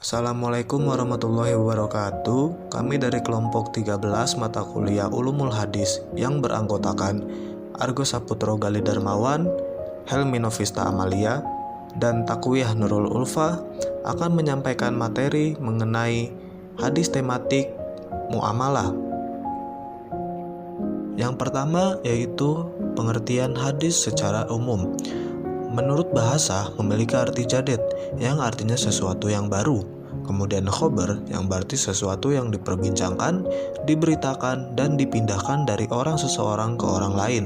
Assalamualaikum warahmatullahi wabarakatuh. Kami dari kelompok 13 mata kuliah Ulumul Hadis yang beranggotakan Argo Saputro Gali Darmawan, Helmi Novista Amalia, dan Takwiyah Nurul Ulfa akan menyampaikan materi mengenai hadis tematik muamalah. Yang pertama yaitu pengertian hadis secara umum. Menurut bahasa memiliki arti jadid yang artinya sesuatu yang baru. Kemudian khobar yang berarti sesuatu yang diperbincangkan, diberitakan, dan dipindahkan dari orang seseorang ke orang lain.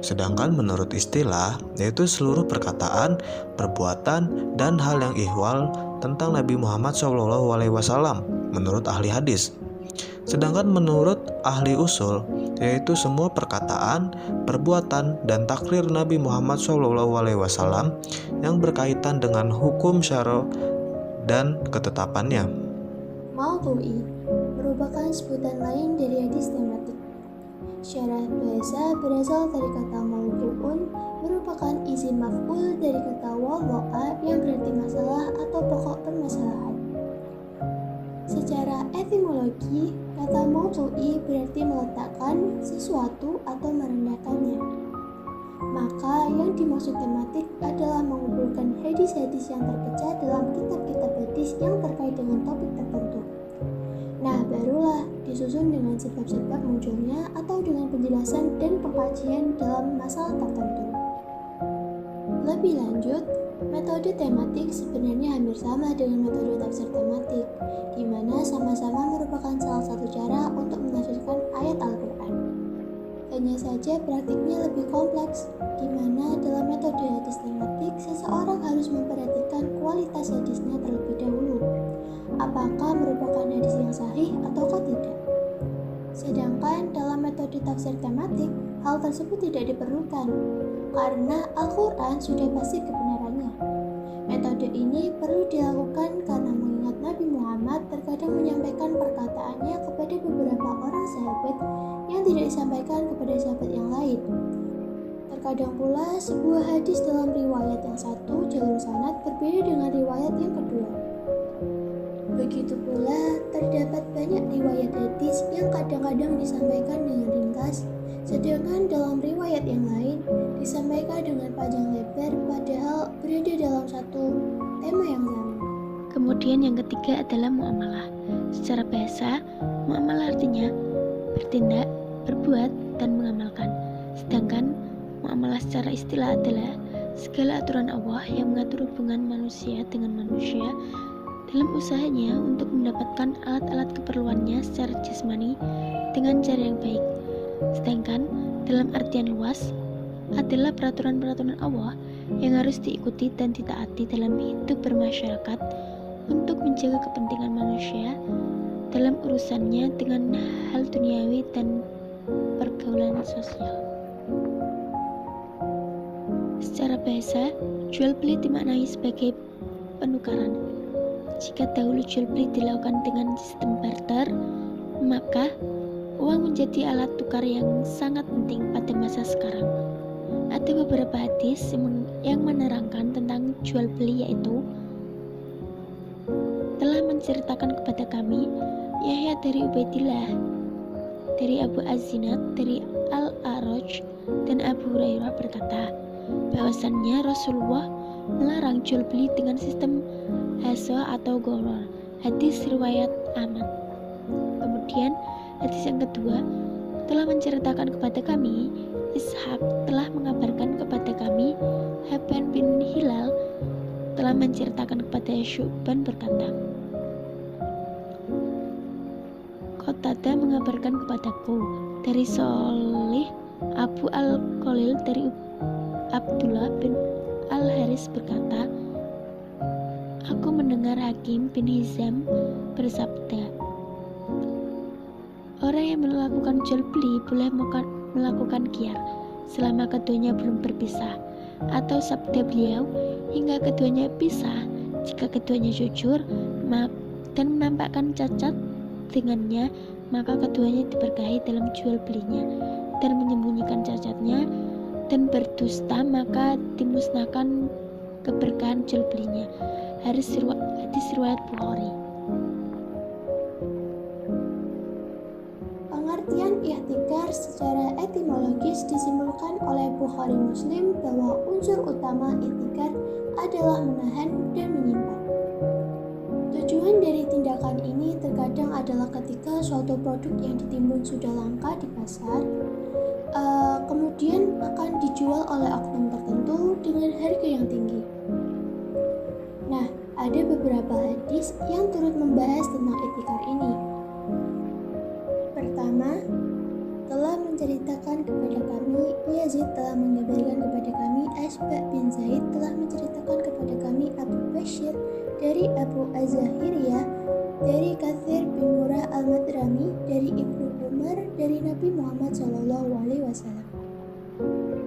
Sedangkan menurut istilah yaitu seluruh perkataan, perbuatan, dan hal yang ihwal tentang Nabi Muhammad SAW menurut ahli hadis. Sedangkan menurut ahli usul yaitu semua perkataan, perbuatan, dan takrir Nabi Muhammad SAW yang berkaitan dengan hukum syara dan ketetapannya. Maudhu'i merupakan sebutan lain dari hadis tematik. Secara bahasa berasal dari kata maudhu'un, merupakan isim maf'ul dari kata wadha'a yang berarti masalah atau pokok permasalahan. Secara etimologi, kata maudhu'i berarti meletakkan sesuatu atau merendahkannya. Maka yang dimaksud tematik adalah mengumpulkan hadis-hadis yang terpecah dalam kitab-kitab hadis yang terkait dengan topik tertentu. Nah, barulah disusun dengan sebab-sebab munculnya atau dengan penjelasan dan pengkajian dalam masalah tertentu. Lebih lanjut, metode tematik sebenarnya hampir sama dengan metode tafsir tematik, di mana sama-sama merupakan salah satu cara untuk menafsirkan ayat Al-Quran. Hanya saja praktiknya lebih kompleks, di mana dalam metode hadis tematik seseorang harus memperhatikan kualitas hadisnya terlebih dahulu. Apakah merupakan hadis yang sahih ataukah tidak? Sedangkan dalam metode tafsir tematik, hal tersebut tidak diperlukan, karena Al-Quran sudah pasti kebenarannya. Metode ini perlu dilakukan karena mengingat Nabi Muhammad terkadang menyampaikan perkataannya kepada beberapa orang sahabat yang tidak disampaikan kepada sahabat yang lain. Terkadang pula sebuah hadis dalam riwayat yang satu jalur sanad berbeda dengan riwayat yang kedua. Begitu pula terdapat banyak riwayat hadis yang kadang-kadang disampaikan dengan ringkas, sedangkan dalam riwayat yang lain disampaikan dengan panjang lebar padahal berada dalam satu tema yang sama. Kemudian yang ketiga adalah muamalah. Secara bahasa, muamalah artinya bertindak, berbuat, dan mengamalkan. Sedangkan muamalah secara istilah adalah segala aturan Allah yang mengatur hubungan manusia dengan manusia dalam usahanya untuk mendapatkan alat-alat keperluannya secara jasmani dengan cara yang baik. Sedangkan dalam artian luas adalah peraturan-peraturan Allah yang harus diikuti dan ditaati dalam hidup bermasyarakat untuk menjaga kepentingan manusia dalam urusannya dengan hal duniawi dan pergaulan sosial. Secara bahasa, jual beli dimaknai sebagai penukaran. Jika dahulu jual beli dilakukan dengan sistem barter, maka uang menjadi alat tukar yang sangat penting pada masa sekarang. Ada beberapa hadis yang menerangkan tentang jual beli, yaitu telah menceritakan kepada kami Yahya dari Ubaidillah, dari Abu Az-Zinad, dari Al-A'raj, dan Abu Hurairah berkata bahwasannya Rasulullah melarang jual beli dengan sistem haso atau goror. Hadis riwayat Ahmad. Kemudian hadis yang kedua, telah menceritakan kepada kami Ishaq telah mengabarkan kepada kami Habban bin Hilal telah menceritakan kepada Syu'ban berkata, Qatadah mengabarkan kepadaku dari Sholih Abu Al-Qalil dari Abdullah bin Al-Haris berkata, aku mendengar Hakim bin Hizam bersabda, orang yang melakukan jual beli boleh melakukan qiyar selama keduanya belum berpisah, atau sabda beliau, hingga keduanya pisah. Jika keduanya jujur dan menampakkan cacat dengannya, maka keduanya diberkahi dalam jual belinya, dan menyembunyikan cacatnya dan berdusta, maka dimusnahkan keberkahan jual belinya. hadis riwayat Bukhari. Pengertian ihtikar secara etimologis disimpulkan oleh Bukhari Muslim bahwa unsur utama ihtikar adalah menahan dan menyimpan. Tujuan dari tindakan ini terkadang adalah ketika suatu produk yang ditimbun sudah langka di pasar, kemudian akan dijual oleh oknum tertentu dengan harga yang tinggi. Nah, ada beberapa hadis yang turut membahas tentang ihtikar ini. Pertama, telah menceritakan kepada kami, Yazid telah mengabarkan kepada kami, Asba bin Zaid telah menceritakan kepada kami, Abu Bashir dari Abu Az-Zahiriyah, dari Katsir bin Murrah al-Madrami, dari Ibnu Umar, dari Nabi Muhammad SAW.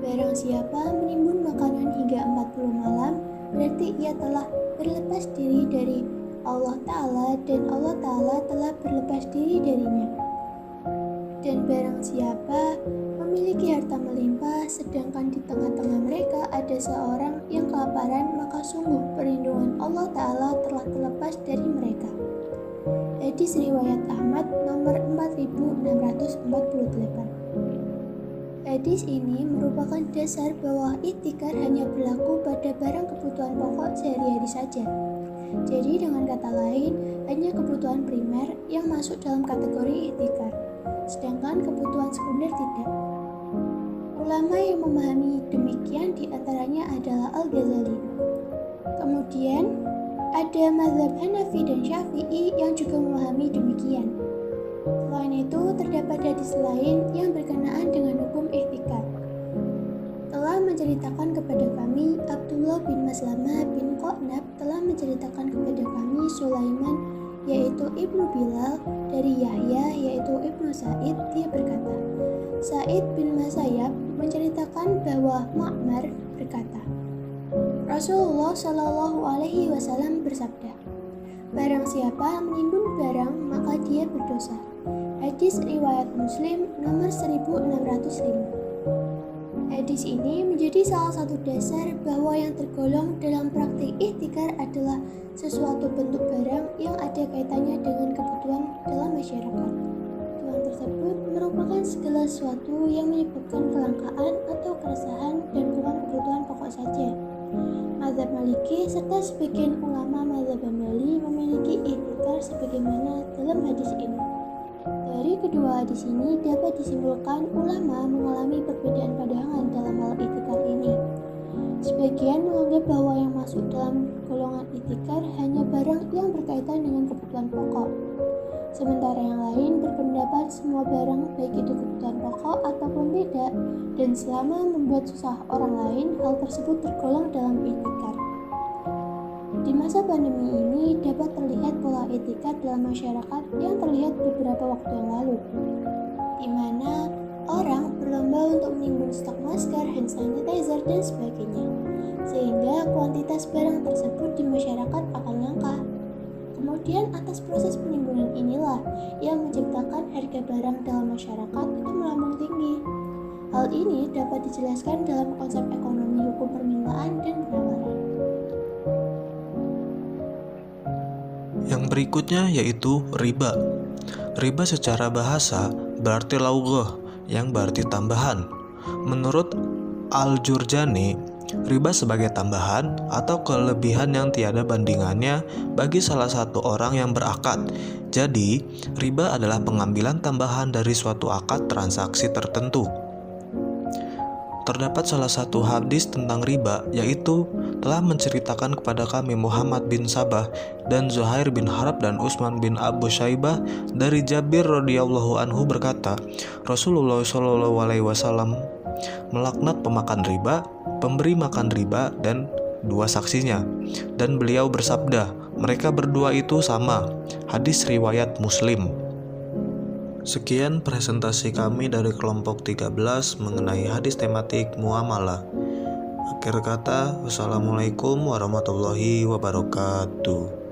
Barang siapa menimbun makanan hingga 40 malam, berarti ia telah berlepas diri dari Allah Ta'ala dan Allah Ta'ala telah berlepas diri darinya. Dan barang siapa memiliki harta melimpah, sedangkan di tengah-tengah mereka ada seorang yang kelaparan, maka sungguh perlindungan Allah Ta'ala telah terlepas dari mereka. Hadis riwayat Ahmad nomor 4648. Hadis ini merupakan dasar bahwa ihtikar hanya berlaku pada barang kebutuhan pokok sehari-hari saja. Jadi dengan kata lain, hanya kebutuhan primer yang masuk dalam kategori ihtikar, sedangkan kebutuhan sekunder tidak. Ulama yang memahami demikian diantaranya adalah Al-Ghazali. Kemudian ada mazhab Hanafi dan Syafi'i yang juga memahami demikian. Selain itu, terdapat hadis lain yang berkenaan dengan hukum ihtikar. Telah menceritakan kepada kami, Abdullah bin Maslamah bin Qanab telah menceritakan kepada kami Sulaiman, yaitu Ibnu Bilal, dari Yahya, yaitu Ibnu Sa'id. Dia berkata, Sa'id bin Musayyab menceritakan bahwa Ma'mar berkata, Rasulullah Shallallahu Alaihi Wasallam bersabda, barang siapa menimbun barang maka dia berdosa. Hadis riwayat Muslim nomor 1605. Hadis ini menjadi salah satu dasar bahwa yang tergolong dalam praktik ihtikar adalah sesuatu bentuk barang yang ada kaitannya dengan kebutuhan dalam masyarakat. Kebutuhan tersebut merupakan segala sesuatu yang menyebabkan kelangkaan atau keresahan dan bukan kebutuhan pokok saja. Mazhab Maliki serta sebagian ulama mazhab Hambali memiliki ihtikar sebagaimana dalam hadis ini. Dari kedua hadis ini dapat disimpulkan ulama mengalami perbedaan pandangan dalam hal ihtikar ini. Sebagian menganggap bahwa yang masuk dalam golongan ihtikar hanya barang yang berkaitan dengan kebutuhan pokok. Sementara yang lain berpendapat semua barang baik itu kebutuhan pokok ataupun tidak, dan selama membuat susah orang lain, hal tersebut tergolong dalam ihtikar. Di masa pandemi ini dapat terlihat pola ihtikar dalam masyarakat yang terlihat beberapa waktu yang lalu, di mana orang berlomba untuk menimbun stok masker, hand sanitizer, dan sebagainya, sehingga kuantitas barang tersebut di masyarakat akan langka. Kemudian atas proses penimbunan inilah yang menciptakan harga barang dalam masyarakat itu melambung tinggi. Hal ini dapat dijelaskan dalam konsep ekonomi hukum permintaan dan penawaran. Yang berikutnya yaitu riba. Riba secara bahasa berarti laugh, yang berarti tambahan. Menurut Al-Jurjani, riba sebagai tambahan atau kelebihan yang tiada bandingannya bagi salah satu orang yang berakad. Jadi, riba adalah pengambilan tambahan dari suatu akad transaksi tertentu. Terdapat salah satu hadis tentang riba, yaitu telah menceritakan kepada kami Muhammad bin Sabah dan Zuhair bin Harb dan Utsman bin Abu Syaibah dari Jabir radhiyallahu anhu berkata, Rasulullah shallallahu alaihi wasallam melaknat pemakan riba, pemberi makan riba, dan dua saksinya. Dan beliau bersabda, mereka berdua itu sama. Hadis riwayat Muslim. Sekian presentasi kami dari kelompok 13 mengenai hadis tematik muamalah. Akhir kata, wassalamualaikum warahmatullahi wabarakatuh.